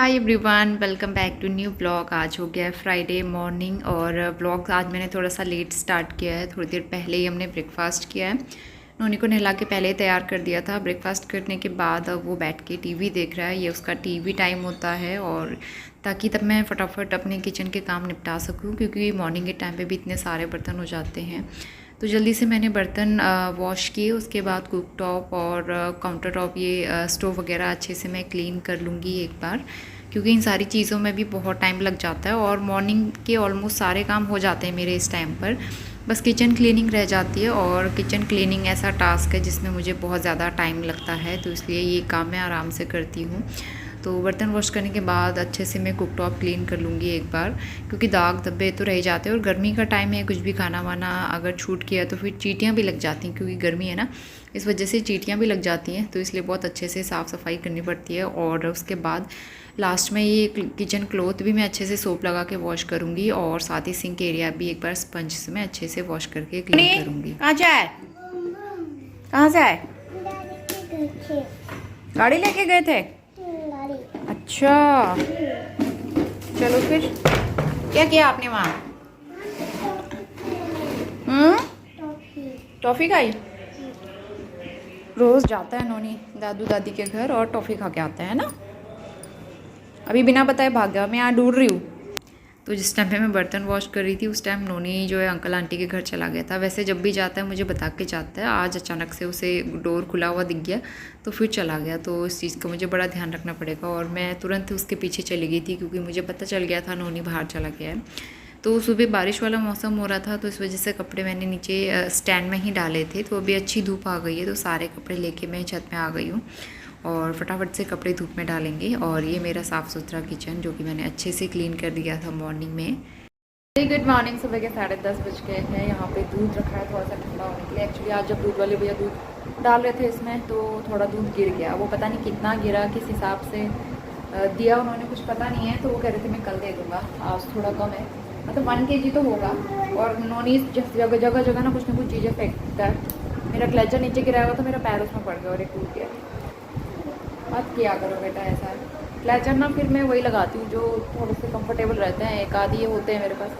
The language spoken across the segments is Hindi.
Hi everyone, welcome back to new blog. आज हो गया है फ्राइडे मॉर्निंग और ब्लॉग आज मैंने थोड़ा सा लेट स्टार्ट किया है। थोड़ी देर पहले ही हमने ब्रेकफास्ट किया है। नोनी को नहला के पहले ही तैयार कर दिया था। ब्रेकफास्ट करने के बाद अब वो बैठ के टीवी देख रहा है। ये उसका टीवी टाइम होता है और ताकि तब मैं फटाफट अपने किचन के काम निपटा सकूँ, क्योंकि मॉर्निंग के टाइम पे भी इतने सारे बर्तन हो जाते हैं। तो जल्दी से मैंने बर्तन वॉश किए। उसके बाद कुक टॉप और काउंटर टॉप, ये स्टोव वगैरह अच्छे से मैं क्लीन कर लूँगी एक बार, क्योंकि इन सारी चीज़ों में भी बहुत टाइम लग जाता है और मॉर्निंग के ऑलमोस्ट सारे काम हो जाते हैं मेरे इस टाइम पर। बस किचन क्लीनिंग रह जाती है और किचन क्लीनिंग ऐसा टास्क है जिसमें मुझे बहुत ज़्यादा टाइम लगता है, तो इसलिए ये काम मैं आराम से करती हूँ। तो बर्तन वॉश करने के बाद अच्छे से मैं कुक टॉप क्लीन कर लूँगी एक बार, क्योंकि दाग धब्बे तो रह जाते हैं और गर्मी का टाइम है। कुछ भी खाना वाना अगर छूट गया तो फिर चींटियाँ भी लग जाती हैं, क्योंकि गर्मी है ना, इस वजह से चींटियाँ भी लग जाती हैं। तो इसलिए बहुत अच्छे से साफ़ सफाई करनी पड़ती है। और उसके बाद लास्ट में ये किचन क्लॉथ भी मैं अच्छे से सोप लगा के वॉश करूँगी और साथ ही सिंक एरिया भी एक बार स्पंज से मैं अच्छे से वॉश करके क्लीन करूँगी। कहाँ जाए? कहाँ से आए? गाड़ी लेके गए थे? अच्छा, चलो फिर क्या किया आपने वहाँ? टॉफ़ी खाई? रोज़ जाता है नोनी दादू दादी के घर और टॉफ़ी खा के आता है ना। अभी बिना बताए भाग गया, मैं यहाँ ढूंढ रही हूँ। तो जिस टाइम पे मैं बर्तन वॉश कर रही थी उस टाइम नोनी जो है अंकल आंटी के घर चला गया था। वैसे जब भी जाता है मुझे बता के जाता है, आज अचानक से उसे डोर खुला हुआ दिख गया तो फिर चला गया। तो इस चीज़ का मुझे बड़ा ध्यान रखना पड़ेगा और मैं तुरंत उसके पीछे चली गई थी, क्योंकि मुझे पता चल गया था नोनी बाहर चला गया है। तो सुबह बारिश वाला मौसम हो रहा था, तो इस वजह से कपड़े मैंने नीचे स्टैंड में ही डाले थे। तो अभी अच्छी धूप आ गई है, तो सारे कपड़े लेके मैं छत में आ गई हूँ और फटाफट से कपड़े धूप में डालेंगे। और ये मेरा साफ़ सुथरा किचन जो कि मैंने अच्छे से क्लीन कर दिया था मॉर्निंग में। Good morning. सुबह के 10:30 बज गए हैं। यहाँ पे दूध रखा है थोड़ा सा ठंडा होने के लिए। एक्चुअली आज जब दूध वाले भैया दूध डाल रहे थे इसमें तो थोड़ा दूध गिर गया। वो पता नहीं कितना गिरा, किस हिसाब से दिया उन्होंने, कुछ पता नहीं है। तो वो कह रहे थे मैं कल दे दूँगा, आज थोड़ा कम है, मतलब 1 kg तो होगा। और नोनी जगह जगह ना कुछ चीज़ें फेंकता है। मेरा क्लेचर नीचे गिराया हुआ था, मेरा पैर उसमें पड़ गया और एक टूट गया। मत किया करो बेटा ऐसा। क्लेचर ना फिर मैं वही लगाती हूँ जो थोड़े से कंफर्टेबल रहते हैं। एक आधी ये होते हैं मेरे पास,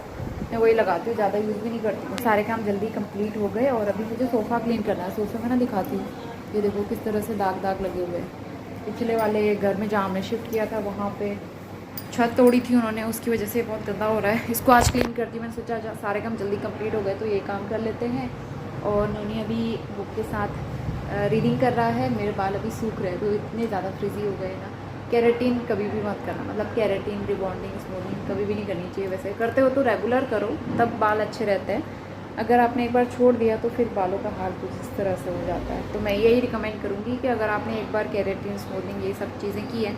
मैं वही लगाती हूँ, ज़्यादा यूज़ भी नहीं करती हूँ। सारे काम जल्दी कंप्लीट हो गए और अभी मुझे सोफ़ा क्लीन करना है। सोफ़े में ना दिखाती हूँ, ये देखो किस तरह से दाग दाग लगे हुए हैं। पिछले वाले घर में जहाँ हमने शिफ्ट किया था वहाँ पे छत तोड़ी थी उन्होंने, उसकी वजह से बहुत गंदा हो रहा है। इसको आज क्लीन करती हूँ। मैंने सोचा सारे काम जल्दी कंप्लीट हो गए तो ये काम कर लेते हैं। और नोनी अभी बुक के साथ रीडिंग कर रहा है। मेरे बाल अभी सूख रहे हैं तो इतने ज़्यादा फ्रिजी हो गए ना। केराटिन कभी भी मत करना, मतलब केराटिन रिबॉन्डिंग स्मूथनिंग कभी भी नहीं करनी चाहिए। वैसे करते हो तो रेगुलर करो, तब बाल अच्छे रहते हैं। अगर आपने एक बार छोड़ दिया तो फिर बालों का हाल कुछ इस तरह से हो जाता है। तो मैं यही रिकमेंड करूँगी कि अगर आपने एक बार केराटिन स्मूथनिंग ये सब चीज़ें की हैं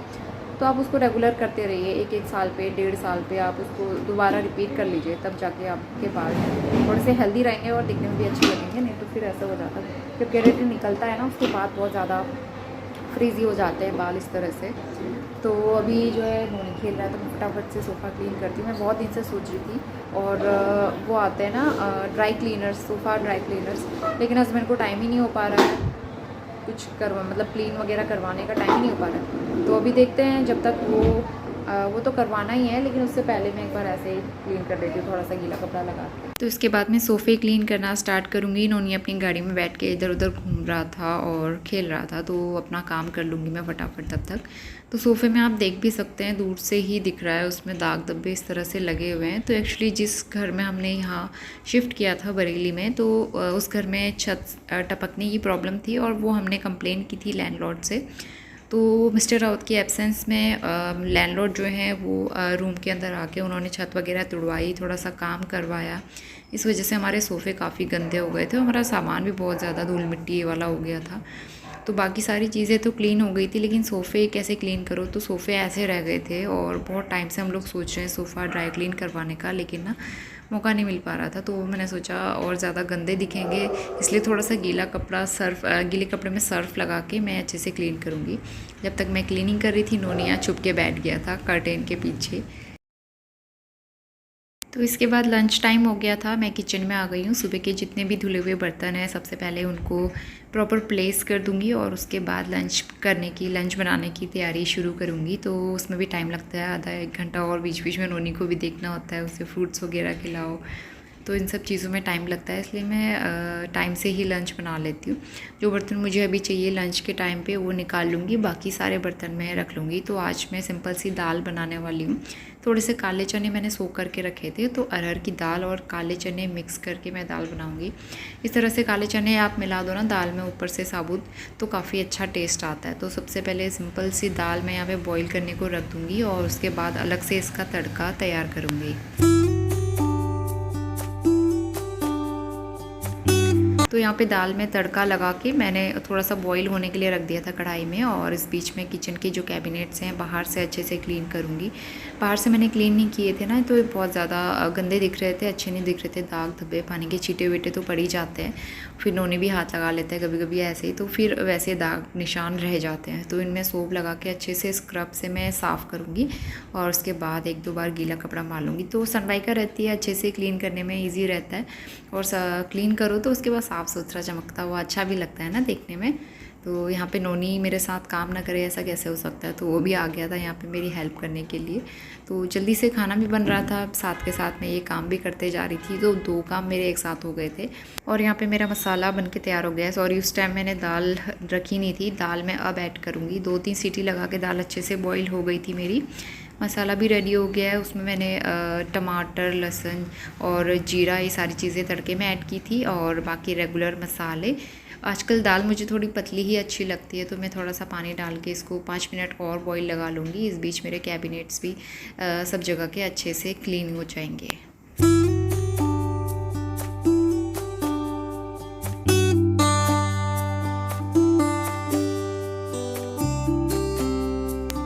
तो आप उसको रेगुलर करते रहिए। एक साल पे 1.5 साल पे आप उसको दोबारा रिपीट कर लीजिए, तब जाके आपके बाल थोड़े से हेल्दी रहेंगे और दिखने में भी अच्छे लगेंगे। नहीं तो फिर ऐसा हो जाता है, जब केराटिन निकलता है ना उसके बाद बहुत ज़्यादा फ्रीजी हो जाते हैं बाल इस तरह से। तो अभी जो है नोनी खेल रहा है तो मैं फटाफट से सोफ़ा क्लीन करती हूँ। मैं बहुत दिन से सोच रही थी। और वो आते हैं ना dry cleaners, sofa dry cleaners, लेकिन हस्बैंड को टाइम ही नहीं हो पा रहा है कुछ मतलब क्लीन वगैरह करवाने का टाइम ही नहीं हो पा रहा है। तो अभी देखते हैं, जब तक वो तो करवाना ही है, लेकिन उससे पहले मैं एक बार ऐसे ही क्लीन कर देती हूँ, थोड़ा सा गीला कपड़ा लगा के। तो इसके बाद मैं सोफ़े क्लीन करना स्टार्ट करूँगी। नोनी अपनी गाड़ी में बैठ के इधर उधर घूम रहा था और खेल रहा था, तो अपना काम कर लूँगी मैं फटाफट तब तक। तो सोफ़े में आप देख भी सकते हैं, दूर से ही दिख रहा है, उसमें दाग धब्बे इस तरह से लगे हुए हैं। तो एक्चुअली जिस घर में हमने यहाँ शिफ्ट किया था बरेली में, तो उस घर में छत टपकने की प्रॉब्लम थी और वो हमने कंप्लेन की थी लैंडलॉर्ड से। तो मिस्टर राउत की एब्सेंस में लैंडलॉर्ड जो हैं वो रूम के अंदर आके उन्होंने छत वगैरह तुड़वाई, थोड़ा सा काम करवाया। इस वजह से हमारे सोफ़े काफ़ी गंदे हो गए थे, हमारा सामान भी बहुत ज़्यादा धूल मिट्टी वाला हो गया था। तो बाकी सारी चीज़ें तो क्लीन हो गई थी, लेकिन सोफ़े कैसे क्लीन करो, तो सोफ़े ऐसे रह गए थे। और बहुत टाइम से हम लोग सोच रहे हैं सोफ़ा ड्राई क्लीन करवाने का, लेकिन ना मौका नहीं मिल पा रहा था। तो मैंने सोचा और ज़्यादा गंदे दिखेंगे, इसलिए थोड़ा सा गीला कपड़ा गीले कपड़े में सर्फ लगा के मैं अच्छे से क्लीन करूँगी। जब तक मैं क्लीनिंग कर रही थी नोनिया छुप के बैठ गया था कर्टेन के पीछे। तो इसके बाद लंच टाइम हो गया था, मैं किचन में आ गई हूँ। सुबह के जितने भी धुले हुए बर्तन हैं सबसे पहले उनको प्रॉपर प्लेस कर दूँगी और उसके बाद लंच बनाने की तैयारी शुरू करूँगी। तो उसमें भी टाइम लगता है, आधा 1 घंटा, और बीच बीच में नोनी को भी देखना होता है, उसे फ्रूट्स वगैरह खिलाओ, तो इन सब चीज़ों में टाइम लगता है, इसलिए मैं टाइम से ही लंच बना लेती हूँ। जो बर्तन मुझे अभी चाहिए लंच के टाइम पे वो निकाल लूँगी, बाकी सारे बर्तन मैं रख लूँगी। तो आज मैं सिंपल सी दाल बनाने वाली हूँ। थोड़े से काले चने मैंने सोख करके रखे थे, तो अरहर की दाल और काले चने मिक्स करके मैं दाल बनाऊँगी। इस तरह से काले चने आप मिला दो ना दाल में ऊपर से साबुत, तो काफ़ी अच्छा टेस्ट आता है। तो सबसे पहले सिंपल सी दाल मैं यहाँ पे बॉईल करने को रख दूँगी और उसके बाद अलग से इसका तड़का तैयार करूँगी। तो यहाँ पे दाल में तड़का लगा के मैंने थोड़ा सा बॉईल होने के लिए रख दिया था कढ़ाई में, और इस बीच में किचन के जो कैबिनेट्स हैं बाहर से अच्छे से क्लीन करूँगी। बाहर से मैंने क्लीन नहीं किए थे ना, तो ये बहुत ज़्यादा गंदे दिख रहे थे, अच्छे नहीं दिख रहे थे, दाग धब्बे पानी के छींटे वीटे तो पड़ ही जाते हैं। फिर नोनी भी हाथ लगा लेते हैं कभी कभी ऐसे ही, तो फिर वैसे दाग निशान रह जाते हैं। तो इनमें सोप लगा के अच्छे से स्क्रब से मैं साफ़ करूँगी और उसके बाद 1-2 बार गीला कपड़ा मार लूँगी। तो सनमाइका रहती है, अच्छे से क्लीन करने में ईजी रहता है, और क्लीन करो तो उसके बाद साफ़ सुथरा चमकता हुआ अच्छा भी लगता है ना देखने में। तो यहाँ पे नोनी मेरे साथ काम ना करे ऐसा कैसे हो सकता है, तो वो भी आ गया था यहाँ पे मेरी हेल्प करने के लिए। तो जल्दी से खाना भी बन रहा था, साथ के साथ मैं ये काम भी करते जा रही थी, तो 2 काम मेरे एक साथ हो गए थे। और यहाँ पे मेरा मसाला बन के तैयार हो गया है। सॉरी, उस टाइम मैंने दाल रखी नहीं थी, दाल मैं अब ऐड करूँगी। 2-3 सीटी लगा के दाल अच्छे से बॉईल हो गई थी मेरी। मसाला भी रेडी हो गया है, उसमें मैंने टमाटर, लहसुन और जीरा ये सारी चीज़ें तड़के में ऐड की थी, और बाकी रेगुलर मसाले। आजकल दाल मुझे थोड़ी पतली ही अच्छी लगती है, तो मैं थोड़ा सा पानी डाल के इसको 5 मिनट और बॉईल लगा लूँगी। इस बीच मेरे कैबिनेट्स भी सब जगह के अच्छे से क्लीन हो जाएंगे।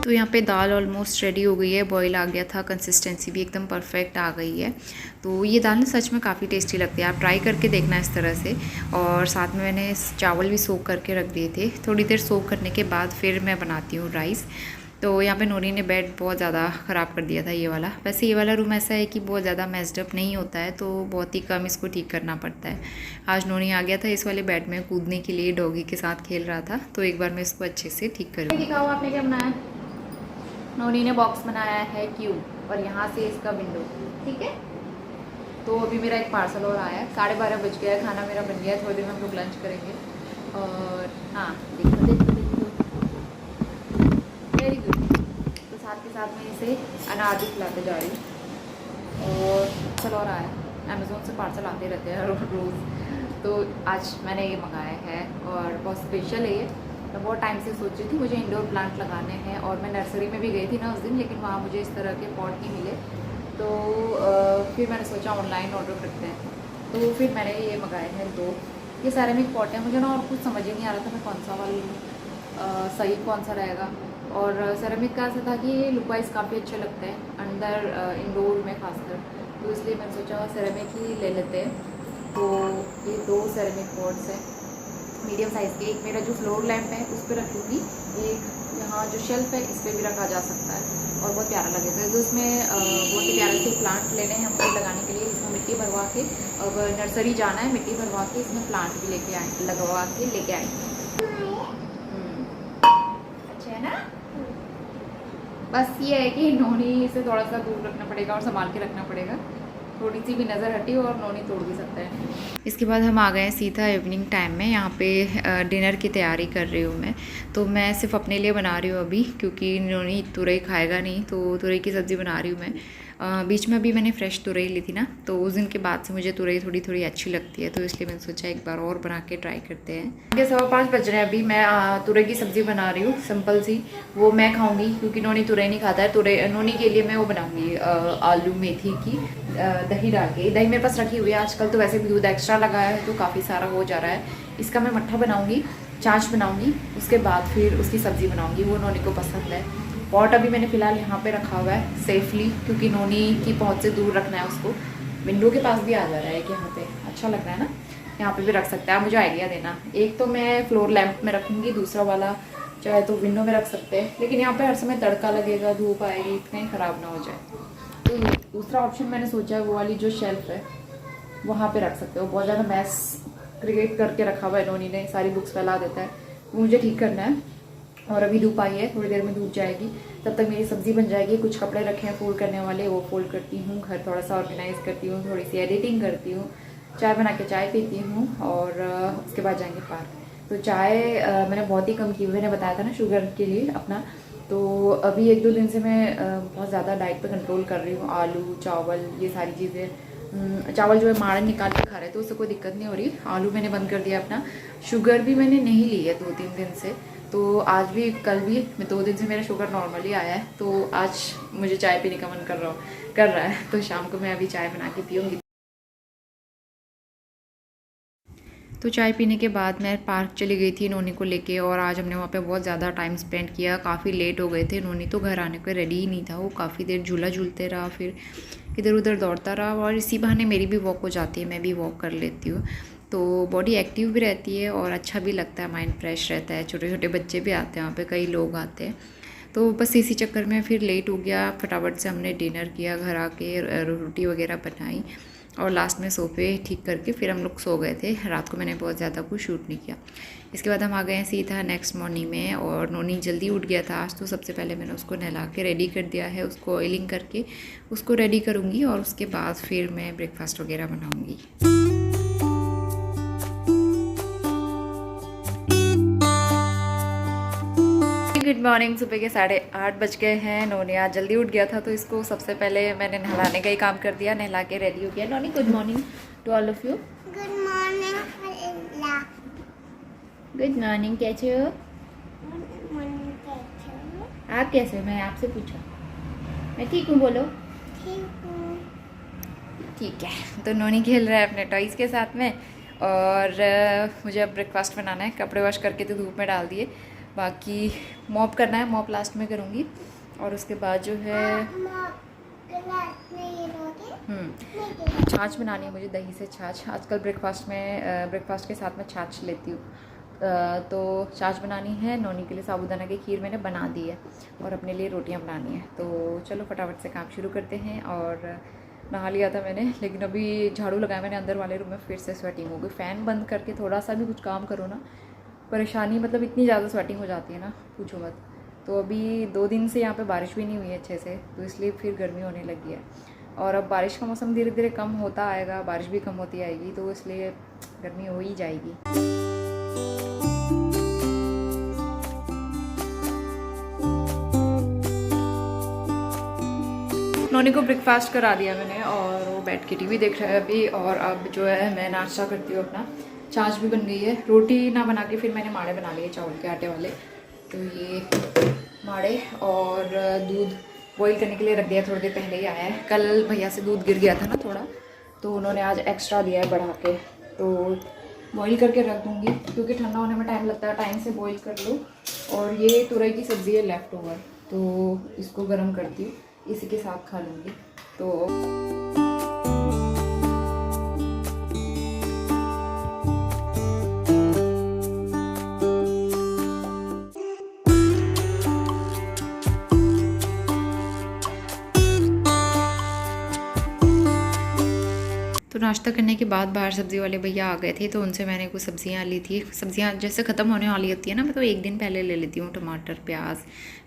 तो यहाँ पे दाल ऑलमोस्ट रेडी हो गई है, बॉईल आ गया था, कंसिस्टेंसी भी एकदम परफेक्ट आ गई है। तो ये दाल ना सच में काफ़ी टेस्टी लगती है, आप ट्राई करके देखना इस तरह से। और साथ में मैंने चावल भी सोक करके रख दिए थे, थोड़ी देर सोक करने के बाद फिर मैं बनाती हूँ राइस। तो यहाँ पे नोनी ने बेड बहुत ज़्यादा ख़राब कर दिया था ये वाला। वैसे ये वाला रूम ऐसा है कि बहुत ज़्यादा मेस्ड अप नहीं होता है, तो बहुत ही कम इसको ठीक करना पड़ता है। आज नोनी आ गया था इस वाले बेड में कूदने के लिए, डॉगी के साथ खेल रहा था, तो एक बार मैं इसको अच्छे से ठीक करूँगी। दिखाओ आपने क्या बनाया। नोनी ने बॉक्स बनाया है क्यूब, और यहाँ से इसका विंडो, ठीक है। तो अभी मेरा एक पार्सल और आया है, 12:30 बज गया है, खाना मेरा बन गया है, थोड़ी देर में हम लोग लंच करेंगे। और हाँ, देखो वेरी गुड। तो साथ के साथ मैं इसे अनार भी खिलाते जा रही हूँ। और पार्सल और आया, अमेज़ोन से पार्सल आते रहते हैं रोज़। तो आज मैंने ये मंगाया है और बहुत स्पेशल है ये। मैं बहुत टाइम से सोच रही थी मुझे इंडोर प्लांट लगाने हैं, और मैं नर्सरी में भी गई थी ना उस दिन, लेकिन वहाँ मुझे इस तरह के पॉट नहीं मिले। तो फिर मैंने सोचा ऑनलाइन ऑर्डर करते हैं, तो फिर मैंने ये मंगाए हैं 2। ये सेरेमिक पॉट है, मुझे ना और कुछ समझ ही नहीं आ रहा था मैं कौन सा वाला सही कौन सा रहेगा। और सेरेमिक का ऐसा था कि ये लुक वाइज काफ़ी अच्छे लगते हैं अंदर इंडोर में खासकर, तो इसलिए मैंने सोचा सेरेमिक ही ले लेते हैं। तो ये 2 सेरेमिक पॉट्स हैं मीडियम साइज़ के। एक मेरा जो फ्लोर लैंप है उस पर रखूँगी, एक यहाँ जो शेल्फ है इस पर भी रखा जा सकता है, और बहुत प्यारा लगेगा। तो इसमें बहुत ही प्यारे से प्लांट लेने हैं हमको लगाने के लिए। इसमें मिट्टी भरवा के, अब नर्सरी जाना है, मिट्टी भरवा के इसमें प्लांट भी लेके आए, लगवा के लेके आएंगे। अच्छा है ना। बस ये है कि नोनी से थोड़ा सा दूर रखना पड़ेगा और संभाल के रखना पड़ेगा, थोड़ी सी भी नज़र हटी और नोनी तोड़ भी सकता है। इसके बाद हम आ गए हैं सीधा इवनिंग टाइम में। यहाँ पे डिनर की तैयारी कर रही हूँ मैं। तो मैं सिर्फ अपने लिए बना रही हूँ अभी, क्योंकि नोनी तुरई खाएगा नहीं, तो तुरई की सब्ज़ी बना रही हूँ मैं। बीच में अभी मैंने फ़्रेश तुरई ली थी ना, तो उस दिन के बाद से मुझे तुरई थोड़ी थोड़ी अच्छी लगती है, तो इसलिए मैंने सोचा एक बार और बना के ट्राई करते हैं। आगे 5:15 बज रहे हैं, अभी मैं तुरई की सब्ज़ी बना रही हूँ सिंपल सी। वो मैं खाऊंगी क्योंकि नोनी तुरई नहीं खाता है। तुरई नोनी के लिए मैं वो बनाऊँगी आलू मेथी की दही डाल के। दही मेरे पास रखी हुई है, आजकल तो वैसे भी दूध एक्स्ट्रा लगाया है तो काफ़ी सारा हो जा रहा है। इसका मैं मट्ठा बनाऊँगी, छाछ बनाऊँगी, उसके बाद फिर उसकी सब्ज़ी बनाऊँगी, वो नोनी को पसंद है। पॉट अभी मैंने फ़िलहाल यहाँ पे रखा हुआ है सेफली, क्योंकि नोनी की पहुँच से दूर रखना है उसको। विंडो के पास भी आ जा रहा है कि यहाँ पे अच्छा लग रहा है ना, यहाँ पे भी रख सकते हैं आप, मुझे आइडिया देना। एक तो मैं फ्लोर लैंप में रखूँगी, दूसरा वाला चाहे तो विंडो में रख सकते हैं, लेकिन यहाँ पे हर समय तड़का लगेगा, धूप आएगी, इतने ख़राब ना हो जाए। तो दूसरा ऑप्शन मैंने सोचा है वो वाली जो शेल्फ है वहाँ पे रख सकते हो। बहुत ज़्यादा मैस क्रिएट करके रखा हुआ है इन्होंने ने, सारी बुक्स फैला देता है, वो मुझे ठीक करना है। और अभी धूप आई है, थोड़ी देर में धूप जाएगी, तब तक मेरी सब्ज़ी बन जाएगी। कुछ कपड़े रखे हैं फोल्ड करने वाले, वो फोल्ड करती हूँ, घर थोड़ा सा ऑर्गेनाइज़ करती हूँ, थोड़ी सी एडिटिंग करती हूँ, चाय बना के चाय पीती हूँ और उसके बाद जाएंगे पार्क। तो चाय मैंने बहुत ही कम की, मैंने बताया था ना शुगर के लिए अपना। तो अभी 1-2 दिन से मैं बहुत ज़्यादा डाइट पे कंट्रोल कर रही हूँ। आलू, चावल, ये सारी चीज़ें। चावल जो है माड़न निकाल के खा रहे तो उससे कोई दिक्कत नहीं हो रही। आलू मैंने बंद कर दिया अपना। शुगर भी मैंने नहीं ली है 2-3 दिन से, तो आज भी कल भी मैं 2 दिन से मेरा शुगर नॉर्मली आया है। तो आज मुझे चाय पीने का मन कर रहा है, तो शाम को मैं अभी चाय बना के पीऊँगी। तो चाय पीने के बाद मैं पार्क चली गई थी नोनी को लेके, और आज हमने वहाँ पे बहुत ज़्यादा टाइम स्पेंड किया। काफ़ी लेट हो गए थे, नोनी तो घर आने को रेडी ही नहीं था। वो काफ़ी देर झूला झूलते रहा, फिर इधर उधर दौड़ता रहा, और इसी बहाने मेरी भी वॉक हो जाती है, मैं भी वॉक कर लेती हूँ। तो बॉडी एक्टिव भी रहती है और अच्छा भी लगता है, माइंड फ्रेश रहता है। छोटे छोटे बच्चे भी आते हैं वहाँ पर, कई लोग आते हैं। तो बस इसी चक्कर में फिर लेट हो गया। फटाफट से हमने डिनर किया, घर आके रोटी वगैरह बनाई, और लास्ट में सोफे ठीक करके फिर हम लोग सो गए थे। रात को मैंने बहुत ज़्यादा कुछ शूट नहीं किया। इसके बाद हम आ गए हैं सीधा नेक्स्ट मॉर्निंग में, और नोनी जल्दी उठ गया था आज, तो सबसे पहले मैंने उसको नहला के रेडी कर दिया है। उसको ऑयलिंग करके उसको रेडी करूँगी, और उसके बाद फिर मैं ब्रेकफास्ट वगैरह बनाऊँगी। Good morning. सुबह के 8:30 बज गए हैं। नोनी आज जल्दी उठ गया था, तो इसको सबसे पहले मैंने नहलाने का ही काम कर दिया। नहला के रेडी हो गया। Noni good morning to all of you. Good morning. Good morning. कैसे हो आप? कैसे हो? मैं आपसे पूछा। मैं ठीक हूँ, बोलो। ठीक हूँ। ठीक है। तो नोनी खेल रहा है अपने टॉयज़ के साथ में, और मुझे अब ब्रेकफास्ट बनाना है। कपड़े वॉश करके तो धूप में डाल दिए, बाकी मॉप करना है, मॉप लास्ट में करूँगी। और उसके बाद जो है छाछ बनानी है मुझे, दही से छाछ। आजकल ब्रेकफास्ट के साथ में छाछ लेती हूँ। तो छाछ बनानी है। नोनी के लिए साबूदाना की खीर मैंने बना दी है, और अपने लिए रोटियां बनानी है। तो चलो फटाफट से काम शुरू करते हैं। और नहा लिया था मैंने, लेकिन अभी झाड़ू लगाया मैंने अंदर वाले रूम में, फिर से स्वेटिंग हो गई। फ़ैन बंद करके थोड़ा सा भी कुछ काम करो ना, परेशानी, मतलब इतनी ज़्यादा स्वेटिंग हो जाती है ना, पूछो मत। तो अभी 2 दिन से यहाँ पे बारिश भी नहीं हुई है अच्छे से, तो इसलिए फिर गर्मी होने लगी है। और अब बारिश का मौसम धीरे धीरे कम होता आएगा, बारिश भी कम होती आएगी, तो इसलिए गर्मी हो ही जाएगी। नोनी को ब्रेकफास्ट करा दिया मैंने, और वो बैठ के टीवी देख रहा है अभी। और अब जो है मैं नाश्ता करती हूँ अपना। छाछ भी बन गई है। रोटी ना बना के फिर मैंने माड़े बना लिए चावल के आटे वाले। तो ये माड़े और दूध बॉईल करने के लिए रख दिया, थोड़ी देर पहले ही आया है। कल भैया से दूध गिर गया था ना थोड़ा, तो उन्होंने आज एक्स्ट्रा दिया है बढ़ा के, तो बॉईल करके रख दूँगी, क्योंकि ठंडा होने में टाइम लगता है। टाइम से बॉईल कर लो। और ये तुरई की सब्ज़ी है लेफ़्ट ओवर, तो इसको गर्म करती हूँ, इसी के साथ खा लूँगी। तो नाश्ता करने के बाद बाहर सब्ज़ी वाले भैया आ गए थे, तो उनसे मैंने कुछ सब्ज़ियाँ ली थी। सब्ज़ियाँ जैसे ख़त्म होने वाली होती है ना, मैं तो 1 दिन पहले ले लेती हूँ। टमाटर, प्याज,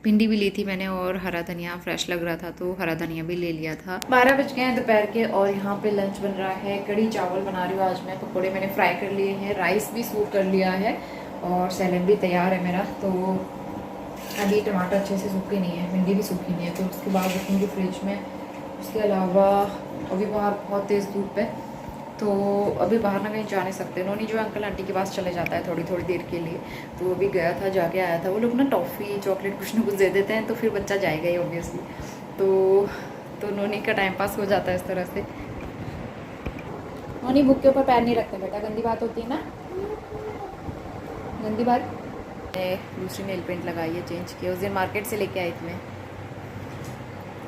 भिंडी भी ली थी मैंने, और हरा धनिया फ्रेश लग रहा था तो हरा धनिया भी ले लिया था। 12 बज गए हैं दोपहर के, और यहाँ पे लंच बन रहा है। कड़ी चावल बना रही हूँ आज मैं। पकौड़े मैंने फ्राई कर लिए हैं, राइस भी सूप कर लिया है, और सैलेड भी तैयार है मेरा। तो अभी टमाटर अच्छे से सूखे नहीं है, भिंडी भी सूखी नहीं है, तो उसके बाद रखूँगी फ्रिज में। उसके अलावा अभी बाहर बहुत तेज़ धूप है, तो अभी बाहर ना कहीं जा नहीं सकते। नोनी जो अंकल आंटी के पास चले जाता है थोड़ी थोड़ी देर के लिए, तो वो भी गया था, जाके आया था। वो लोग ना टॉफ़ी चॉकलेट कुछ ना कुछ दे देते हैं, तो फिर बच्चा जाएगा ही ऑब्वियसली। तो नोनी का टाइम पास हो जाता है इस तरह से। नोनी बुक के ऊपर पैर नहीं रखते बेटा, गंदी बात होती है ना, गंदी बात। दूसरी नेल पेंट लगाई है, चेंज किया, उस दिन मार्केट से लेके आई थी मैं।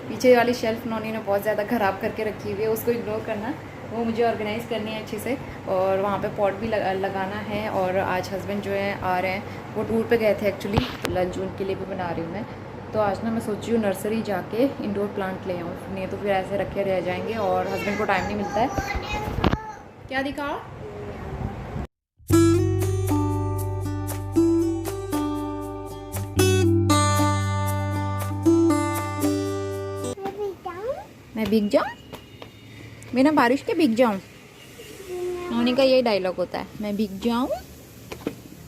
पीछे वाली शेल्फ नोनी ने बहुत ज़्यादा ख़राब करके रखी हुई है, उसको इग्नोर करना, वो मुझे ऑर्गेनाइज़ करनी है अच्छे से। और वहाँ पे पॉट भी लगाना है। और आज हस्बैंड जो है आ रहे हैं, वो टूर पे गए थे एक्चुअली, लंच उनके लिए भी बना रही हूँ मैं। तो आज ना मैं सोची हूँ नर्सरी जाके इंडोर प्लांट ले आऊँ, नहीं तो फिर ऐसे रखे रह जाएंगे और हस्बैंड को टाइम नहीं मिलता है। क्या दिखाओ? मैं भीग जाऊँ? बिना बारिश के भीग जाऊँ? नोनी का यही डायलॉग होता है, मैं भीग जाऊँ,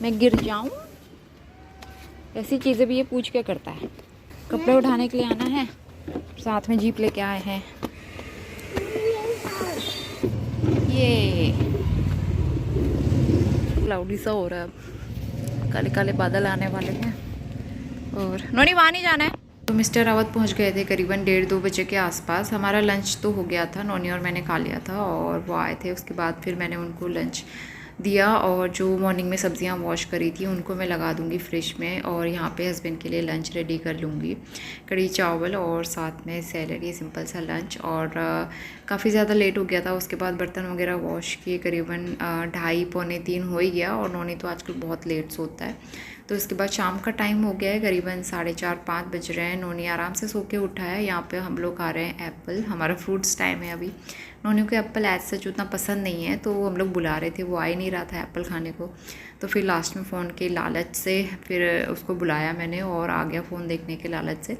मैं गिर जाऊँ। ऐसी चीज़ें भी ये पूछ के करता है। कपड़े उठाने के लिए आना है, साथ में जीप लेके आए हैं। ये क्लाउडी सा हो रहा है, काले काले बादल आने वाले हैं। और नोनी वहाँ नहीं जाना है। तो मिस्टर रावत पहुंच गए थे करीबन 1:30-2 बजे के आसपास। हमारा लंच तो हो गया था, नोनी और मैंने खा लिया था और वो आए थे। उसके बाद फिर मैंने उनको लंच दिया और जो मॉर्निंग में सब्जियां वॉश करी थी उनको मैं लगा दूंगी फ्रिज में और यहाँ पे हस्बैंड के लिए लंच रेडी कर लूँगी। कड़ी चावल और साथ में सैलड, ये सिंपल सा लंच। और काफ़ी ज़्यादा लेट हो गया था। उसके बाद बर्तन वगैरह वॉश किए, करीबन 2:30-3 हो ही गया। और नोनी तो आजकल बहुत लेट सोता है। तो उसके बाद शाम का टाइम हो गया है, करीबन 4:30-5 बज रहे हैं। नोनी आराम से सो के उठा है। यहाँ पे हम लोग खा रहे हैं एप्पल, हमारा फ्रूट्स टाइम है अभी। नोनी को एप्पल एज सच उतना पसंद नहीं है, तो हम लोग बुला रहे थे, वो आ ही नहीं रहा था एप्पल खाने को। तो फिर लास्ट में फ़ोन के लालच से फिर उसको बुलाया मैंने और आ गया फ़ोन देखने के लालच से।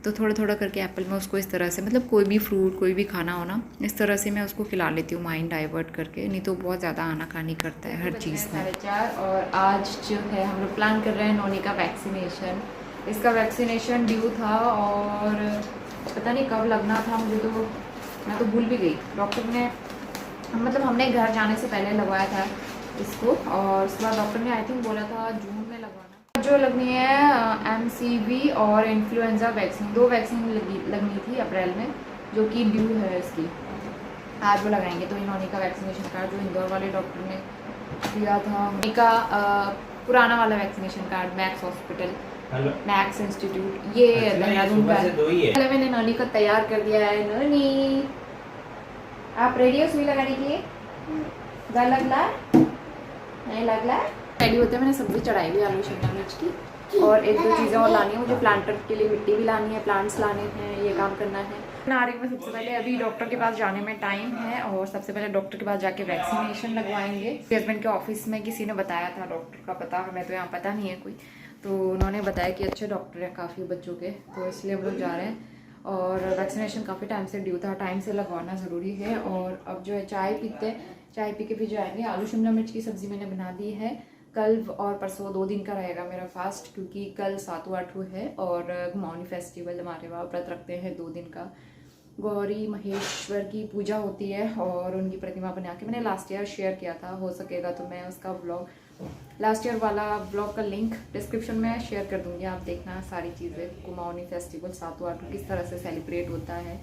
तो थोड़ा थोड़ा करके एप्पल में उसको इस तरह से, मतलब कोई भी फ्रूट कोई भी खाना हो ना, इस तरह से मैं उसको खिला लेती हूँ माइंड डाइवर्ट करके, नहीं तो बहुत ज़्यादा आनाकानी करता है हर चीज़ में। 4:30 और आज जो है हम लोग प्लान कर रहे हैं नोनी का वैक्सीनेशन। इसका वैक्सीनेशन ड्यू था और पता नहीं कब लगना था, मुझे तो मैं तो भूल भी गई। डॉक्टर ने, मतलब हमने घर जाने से पहले लगवाया था इसको और उसके बाद डॉक्टर ने आई थिंक बोला था जून में लगवाना। जो लगनी है MCV और इन्फ्लुएंजा वैक्सीन, 2 वैक्सीन लगनी थी अप्रैल में, जो कि ड्यू है इसकी। आज वो लगाएंगे। तो इन्होंने का वैक्सीनेशन कार्ड जो इंदौर वाले डॉक्टर ने दिया था, उन्हीं का पुराना वाला vaccination card, max hospital, max institute, ये देहरादून का है। पहले मैंने नोनी को तैयार कर दिया है। नोनी आप रेडी हो सुई लगाने के लिए? डर लग रहा है? नहीं लग रहा है? रेडी होते हैं। मैंने सब्जी चढ़ाई हुई आलू शिमला मिर्च की और 1-2 चीज़ें और लानी है मुझे। प्लांटर के लिए मिट्टी भी लानी है, प्लांट्स लाने हैं, ये काम करना है। नारी में सबसे पहले अभी डॉक्टर के पास जाने में टाइम है और सबसे पहले डॉक्टर के पास जाके वैक्सीनेशन लगवाएंगे। हस्बैंड के ऑफिस में किसी ने बताया था डॉक्टर का पता, हमें तो यहाँ पता नहीं है कोई, तो उन्होंने बताया कि अच्छे डॉक्टर हैं काफ़ी बच्चों के, तो इसलिए हम लोग जा रहे हैं। और वैक्सीनेशन काफ़ी टाइम से ड्यू था, टाइम से लगवाना ज़रूरी है। और अब जो है चाय पी के फिर जाएंगे। आलू शिमला मिर्च की सब्ज़ी मैंने बना दी है। कल और परसों 2 दिन का रहेगा मेरा फास्ट, क्योंकि कल 7वां है और घुमावनी फेस्टिवल हमारे वहाँ व्रत रखते हैं 2 दिन का। गौरी महेश्वर की पूजा होती है और उनकी प्रतिमा बना के मैंने लास्ट ईयर शेयर किया था। हो सकेगा तो मैं उसका ब्लॉग, लास्ट ईयर वाला ब्लॉग का लिंक डिस्क्रिप्शन में शेयर कर दूंगी, आप देखना सारी चीज़ें। कुमाऊनी फेस्टिवल 7वां किस तरह से सेलिब्रेट होता है,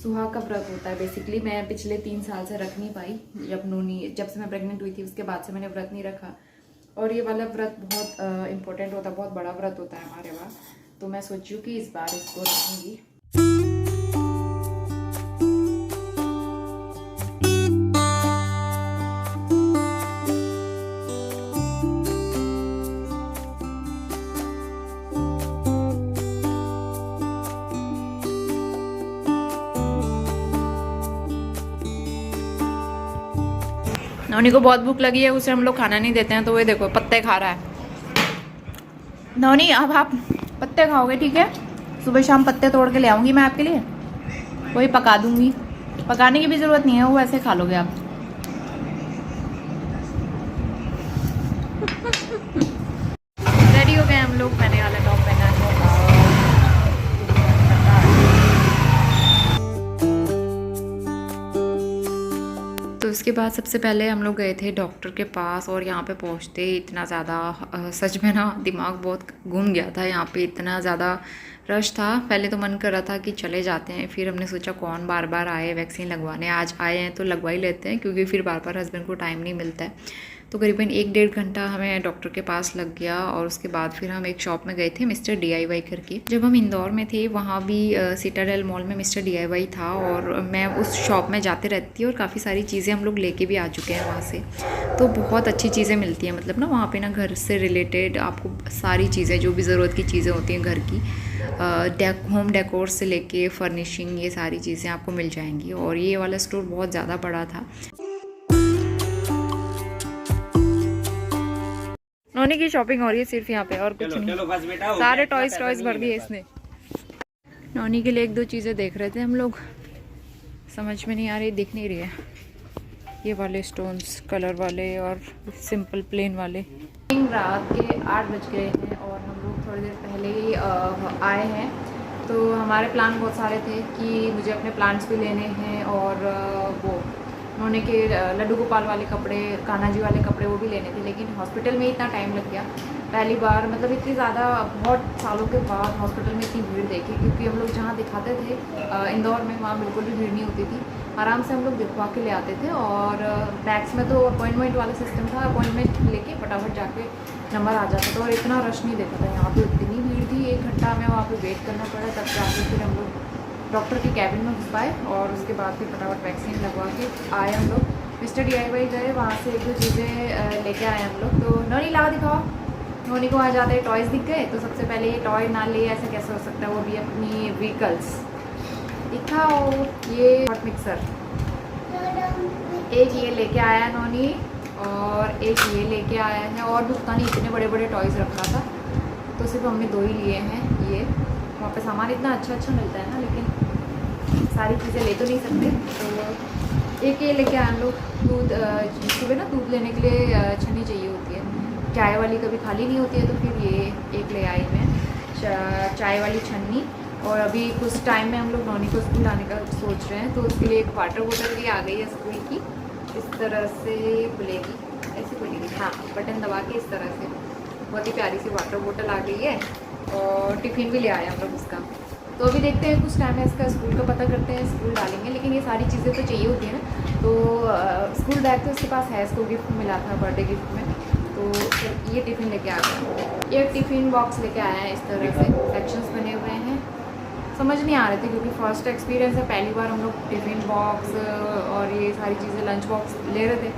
सुहाग का व्रत होता है बेसिकली। मैं पिछले 3 साल से रख नहीं पाई, जब से मैं प्रेग्नेंट हुई थी उसके बाद से मैंने व्रत नहीं रखा। और ये वाला व्रत बहुत इम्पोर्टेंट होता है, बहुत बड़ा व्रत होता है हमारे वहाँ, तो मैं सोची हूँ कि इस बार इसको रखूँगी। नोनी को बहुत भूख लगी है, उसे हम लोग खाना नहीं देते हैं, तो वो देखो पत्ते खा रहा है। नोनी अब आप पत्ते खाओगे, ठीक है? सुबह शाम पत्ते तोड़ के ले आऊँगी मैं आपके लिए, वही पका दूँगी। पकाने की भी ज़रूरत नहीं है, वो ऐसे खा लोगे आप। रेडी हो गए हम लोग, मैंने वाला टॉप पहना है। तो उसके बाद सबसे पहले हम लोग गए थे डॉक्टर के पास और यहाँ पे पहुँचते इतना ज़्यादा सच में ना दिमाग बहुत घूम गया था। यहाँ पे इतना ज़्यादा रश था। पहले तो मन कर रहा था कि चले जाते हैं, फिर हमने सोचा कौन बार बार आए वैक्सीन लगवाने, आज आए हैं तो लगवा ही लेते हैं, क्योंकि फिर बार बार हस्बैंड को टाइम नहीं मिलता है। तो करीबन 1-1.5 घंटा हमें डॉक्टर के पास लग गया और उसके बाद फिर हम एक शॉप में गए थे मिस्टर DIY करके। जब हम इंदौर में थे वहाँ भी सिटाडेल मॉल में मिस्टर DIY था और मैं उस शॉप में जाते रहती थी और काफ़ी सारी चीज़ें हम लोग लेके भी आ चुके हैं वहाँ से। तो बहुत अच्छी चीज़ें मिलती हैं, मतलब ना वहाँ पे ना घर से रिलेटेड आपको सारी चीज़ें जो भी ज़रूरत की चीज़ें होती हैं घर की, होम डेकोर से लेके फर्निशिंग, ये सारी चीज़ें आपको मिल जाएंगी। और ये वाला स्टोर बहुत ज़्यादा बड़ा था। नोनी की शॉपिंग हो रही है सिर्फ यहाँ पे और कुछ नहीं। बस बेटा, सारे टॉयज भर दिए इसने। नोनी के लिए 1-2 चीज़ें देख रहे थे हम लोग, समझ में नहीं आ रही, दिख नहीं रही है। ये वाले स्टोन्स कलर वाले और सिंपल प्लेन वाले। रात के 8 बज गए हैं और हम लोग थोड़ी देर पहले ही आए हैं। तो हमारे प्लान बहुत सारे थे कि मुझे अपने प्लांट्स भी लेने हैं और वो उन्होंने के लड्डू गोपाल वाले कपड़े, कान्हा जी वाले कपड़े वो भी लेने थे, लेकिन हॉस्पिटल में इतना टाइम लग गया। पहली बार मतलब इतनी ज़्यादा बहुत सालों के बाद हॉस्पिटल में इतनी भीड़ देखी, क्योंकि हम लोग जहाँ दिखाते थे इंदौर में वहाँ बिल्कुल भी भीड़ नहीं होती थी। आराम से हम लोग दिखवा के ले आते थे और बैक्स में तो अपॉइंटमेंट वाला सिस्टम था, अपॉइंटमेंट लेके फटाफट जाके नंबर आ जाता था और इतना रश नहीं देखा था। यहाँ पे इतनी भीड़ थी, 1 घंटा हमें वहाँ पे वेट करना पड़ा, तब जाके फिर हम लोग डॉक्टर के कैबिन में घुस पाए और उसके बाद फिर फटाफट वैक्सीन लगवा के आए हम लोग। मिस्टर DIY गए, वहाँ से 1-2 चीज़ें लेके आए हम लोग। तो नोनी लाओ दिखाओ। नोनी को वहाँ जाते टॉयज़ दिख गए, तो सबसे पहले ये टॉय ना ले ऐसा कैसे हो सकता है, वो भी अपनी व्हीकल्स। दिखाओ ये हॉट मिक्सर, एक ये लेके आया नोनी और एक ये लेके आया है, और भी पता नहीं इतने बड़े बड़े टॉयज़ रखा था, तो सिर्फ हमने 2 ही लिए हैं। ये वहाँ पे सामान इतना अच्छा मिलता है ना, लेकिन सारी चीज़ें ले तो नहीं सकते। तो एक ये लेके आए हम लोग। दूध सुबह ना दूध लेने के लिए छन्नी चाहिए होती है, चाय वाली कभी खाली नहीं होती है, तो फिर ये एक ले आई मैं चाय वाली छन्नी। और अभी कुछ टाइम में हम लोग नोनी को स्कूल आने का सोच रहे हैं, तो उसके लिए एक वाटर बोतल भी आ गई है स्कूल की। इस तरह से खुलेगी, ऐसे खुलेगी, हाँ, बटन दबा के इस तरह से। बहुत ही प्यारी सी वाटर बोतल आ गई है और टिफ़िन भी ले आए हम लोग उसका। तो अभी देखते हैं कुछ टाइम है इसका स्कूल का पता करते हैं, स्कूल डालेंगे। लेकिन ये सारी चीज़ें तो चाहिए होती है ना। तो स्कूल बैग तो उसके पास है, इसको गिफ्ट मिला था बर्थडे गिफ्ट में। तो ये टिफ़िन लेके आ गया, ये टिफ़िन बॉक्स लेके आया है। इस तरह से सेक्शंस बने हुए हैं, समझ नहीं आ रहे थे क्योंकि फर्स्ट एक्सपीरियंस है, पहली बार हम लोग टिफ़िन बॉक्स और ये सारी चीज़ें लंच बॉक्स ले रहे थे।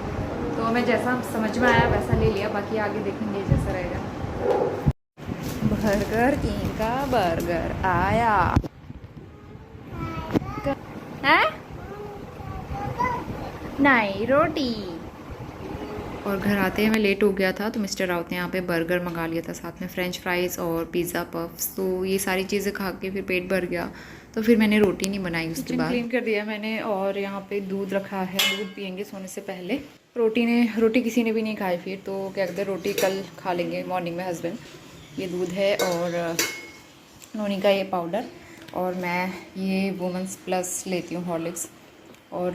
तो हमें जैसा समझ में आया वैसा ले लिया, बाकी आगे देखेंगे जैसा रहेगा। बर्गर किंग का बर्गर आया है, नहीं रोटी। और घर आते ही मैं लेट हो गया था, तो मिस्टर राउत ने यहाँ पे बर्गर मंगा लिया था, साथ में फ्रेंच फ्राइज़ और पिज़्ज़ा पफ्स। तो ये सारी चीज़ें खा के फिर पेट भर गया, तो फिर मैंने रोटी नहीं बनाई। उसके बाद क्लीन कर दिया मैंने और यहाँ पे दूध रखा है, दूध पियेंगे सोने से पहले। रोटी किसी ने भी नहीं खाई, फिर तो क्या कहते हैं रोटी कल खा लेंगे मॉर्निंग में हस्बैंड। ये दूध है और नोनी का ये पाउडर, और मैं ये वुमेंस प्लस लेती हूँ हॉर्लिक्स। और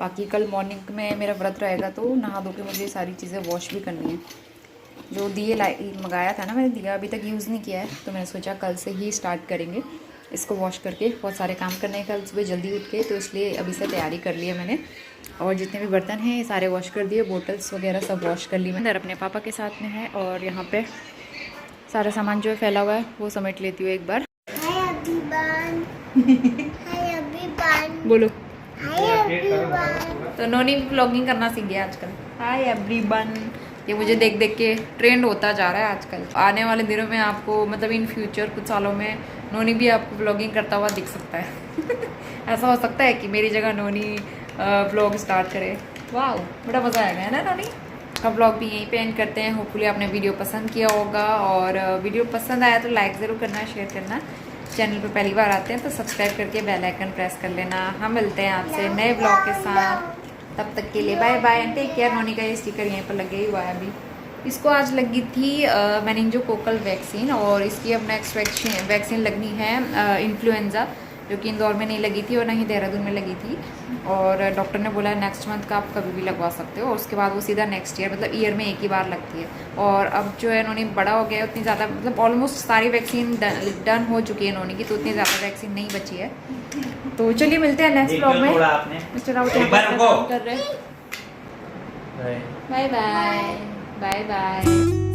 बाकी कल मॉर्निंग में मेरा व्रत रहेगा, तो नहा धो के मुझे सारी चीज़ें वॉश भी करनी है। जो दिए मंगाया था ना मैंने, दिया अभी तक यूज़ नहीं किया है, तो मैंने सोचा कल से ही स्टार्ट करेंगे इसको वॉश करके। बहुत सारे काम करने हैं कल सुबह जल्दी उठ के, तो इसलिए अभी से तैयारी कर ली है मैंने। और जितने भी बर्तन हैं सारे वॉश कर दिए, बोटल्स वगैरह सब वॉश कर ली मैंने। अंदर अपने पापा के साथ में है और यहाँ पे सारा सामान जो है फैला हुआ है वो समेट लेती हूँ एक बार। हाय एवरीवन, हाय एवरीवन, बोलो। Hi everyone. तो नोनी भी ब्लॉगिंग करना सीख गया आजकल। हाय एवरीवन, ये मुझे देख देख के ट्रेंड होता जा रहा है आजकल। आने वाले दिनों में आपको मतलब इन फ्यूचर कुछ सालों में नोनी भी आपको ब्लॉगिंग करता हुआ दिख सकता है। ऐसा हो सकता है कि मेरी जगह नोनी ब्लॉग स्टार्ट करे। वाह, बड़ा मज़ा आएगा है ना नोनी। का ब्लॉग भी यहीं पे एंड करते हैं। होपफुली आपने वीडियो पसंद किया होगा, और वीडियो पसंद आया तो लाइक ज़रूर करना, शेयर करना। चैनल पर पहली बार आते हैं तो सब्सक्राइब करके बेल आइकन प्रेस कर लेना। हम मिलते हैं आपसे नए ब्लॉग के साथ, तब तक के लिए bye bye and take care. Noni का ये स्टिकर यहीं पर लगे ही हुआ है अभी। इसको आज लगी थी मेनिंजोकोकल वैक्सीन, और इसकी अब नेक्स्ट वैक्सीन लगनी है इन्फ्लुएंज़ा, जो कि इंदौर में नहीं लगी थी और ना ही देहरादून में लगी थी। और डॉक्टर ने बोला नेक्स्ट मंथ का आप कभी भी लगवा सकते हो, और उसके बाद वो सीधा नेक्स्ट ईयर, मतलब ईयर में एक ही बार लगती है। और अब जो है नोनी बड़ा हो गया है, उतनी ज़्यादा मतलब ऑलमोस्ट सारी वैक्सीन डन हो चुकी है नोनी की, तो उतनी ज़्यादा वैक्सीन नहीं बची है। तो चलिए मिलते हैं नेक्स्ट ब्लॉग में। मिस्टर राउत कर रहे हैं। Bye bye bye bye.